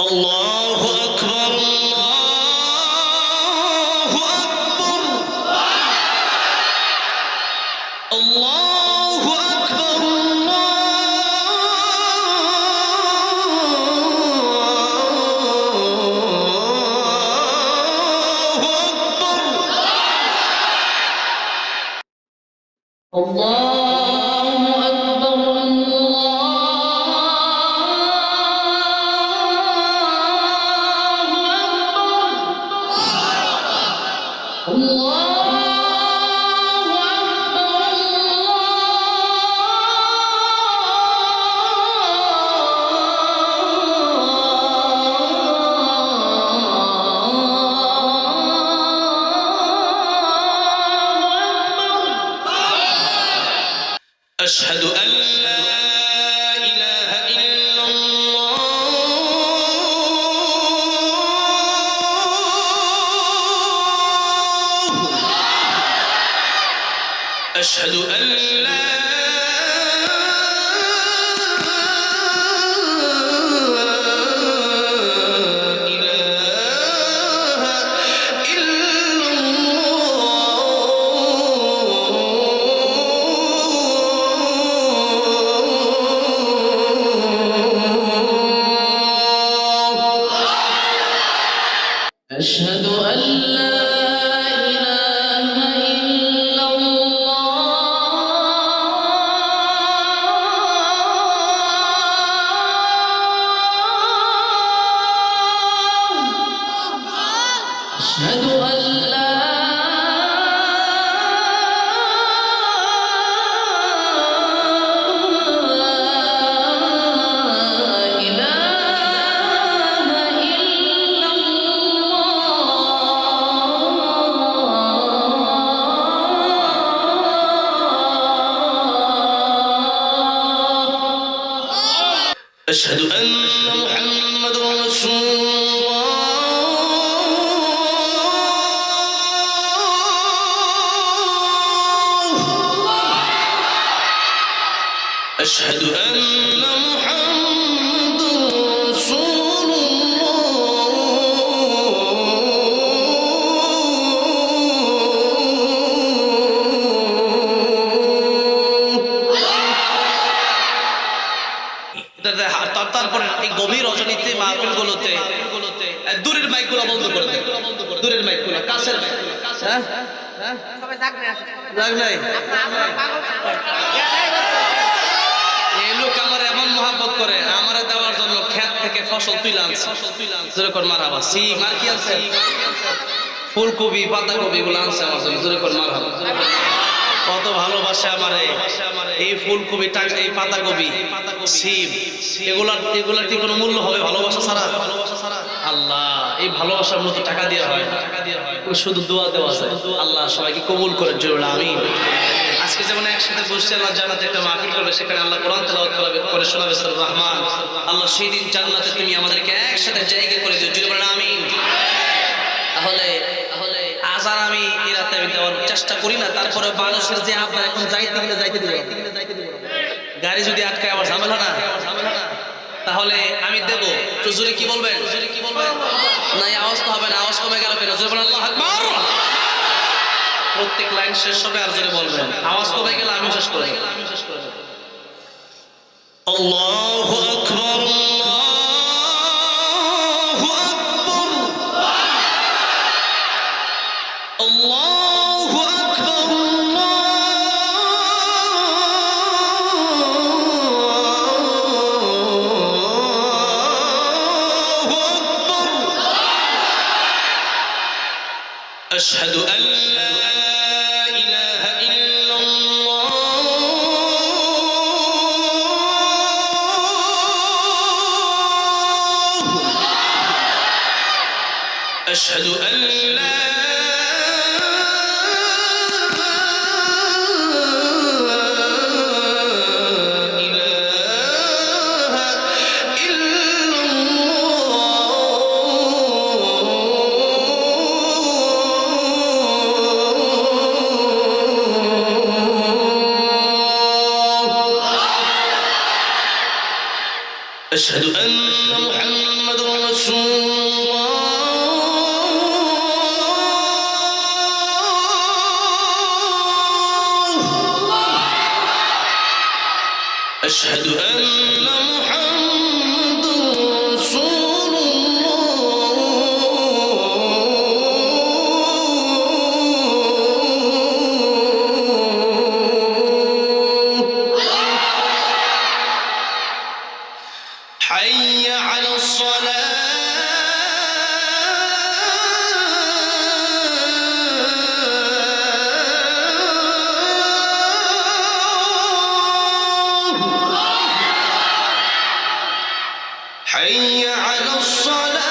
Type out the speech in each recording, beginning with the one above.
আল্লাহু আকবার, আল্লাহু আকবার, আল্লাহু আকবার, আল্লাহু আকবার। أشهد أن لا إله إلا الله، أشهد أن لا أشهد أن لا إله إلا الله، أشهد أن لا أشهد أن محمد رسول الله، أشهد أن محمد رسول তারপরে এই গভীর রজনীতে মাহফিলগুলোতে দূরের মাইকগুলো বন্ধ করে দেয়, দূরের মাইকগুলো, কাছের মাইক, হ্যাঁ সবাই জাগ নাই। এই লোক আমার এমন মহব্বত করে, আমারে দেওয়ার জন্য ক্ষেত থেকে ফসল তুলে আনছে, জোরে কর মারহাবা। সিম আর কি আনছে? ফুলকপি, পাতাকপি এগুলো আনছে আমার জন্য, জোরে কর মারহাবা। কত ভালোবাসে আমারে এই ফুলকপি, এই পাতাকপি, সিম, এগুলার কি কোনো মূল্য হবে ভালোবাসা ছাড়া? আল্লাহ এই ভালোবাসার মতো টাকা দেওয়া হয় না, শুধু দোয়া দেওয়া যায়। আল্লাহ সবাইকে কবুল করেন, জোরে আমিন। আজকে যেমন একসাথে বসে আল্লাহ জান্নাতে একটা মাহফিল করবে, সেখানে আল্লাহ কোরআন তেলাওয়াত করে শোনাবে সূরা রহমান। আল্লাহ সেই দিন জান্নাতে তুমি আমাদেরকে একসাথে জায়গা করে দিও, জোরে বলেন আমিন। তাহলে আজান আমি এই রাতে আমি দেওয়ার চেষ্টা করি না, তারপরে মানুষের যে আপনার এখন যাইতে দিব, গাড়ি যদি আটকায় আবার ঝামেলা না, তাহলে আমি দেব। তো জোরে কি বলবেন? না আওয়াজ তো হবে না, আওয়াজ কমে গেল কেন? জোরে বলেন আল্লাহু আকবার। প্রত্যেক লাইন শেষ হবে আর জোরে বলবেন, আওয়াজ কমে গেলে আমি শেষ করে দেব। আল্লাহু আকবার, আল্লাহু আকবার, আল্লাহু আকবার। আশহাদু আল লা ইলাহা ইল্লাল্লাহ, আশহাদু আল লা أشهد أن محمد رسول أشهد أن محمد رسول الله حي على حي على الصلاة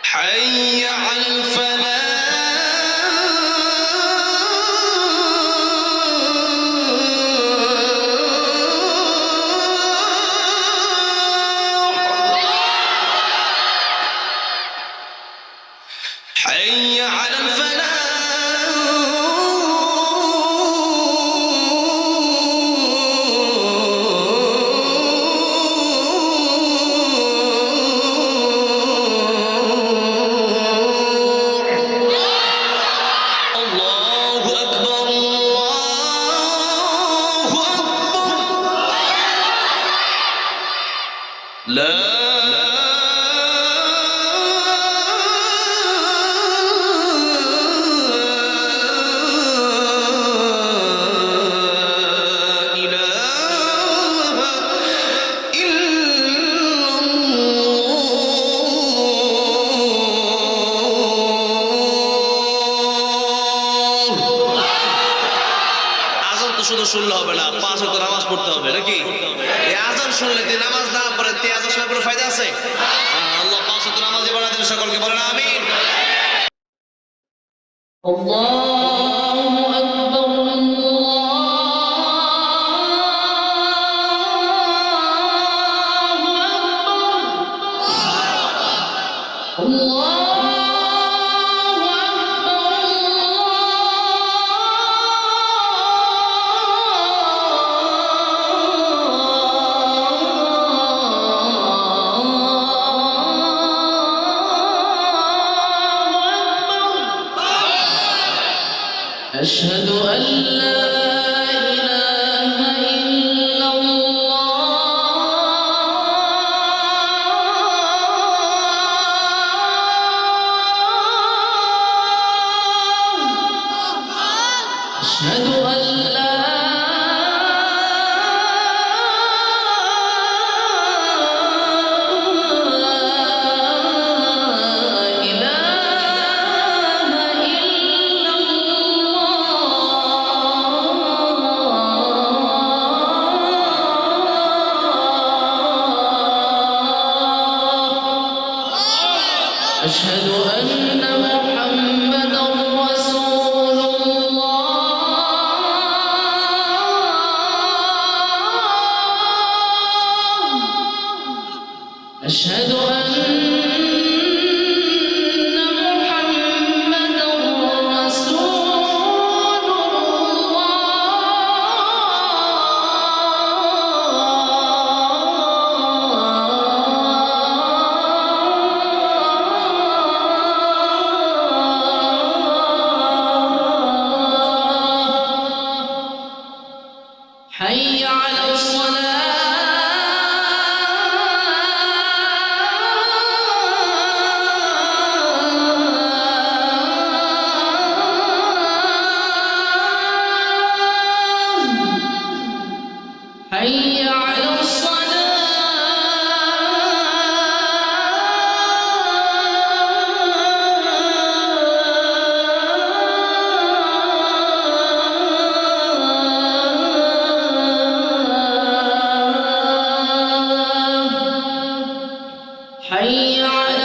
حي على الفلاح حي على الفلاح الله أكبر الله أكبر لا শুধু শুনলে হবে না, 5 ওয়াক্ত নামাজ পড়তে হবে নাকি? এই আযান শুনলে কি নামাজ না পড়ে তে আযান শোনার কোনো ফায়দা আছে? আল্লাহ 5 ওয়াক্ত নামাজি বানায় দেন সকলকে, বলেন আমিন। আল্লাহু আকবার আল্লাহু আকবার أشهد أن لا إله إلا الله أشهد أن لا أشهد أن محمدا رسول الله أشهد أن محمدا رسول الله حي على الصلاة حي على الصلاة حي على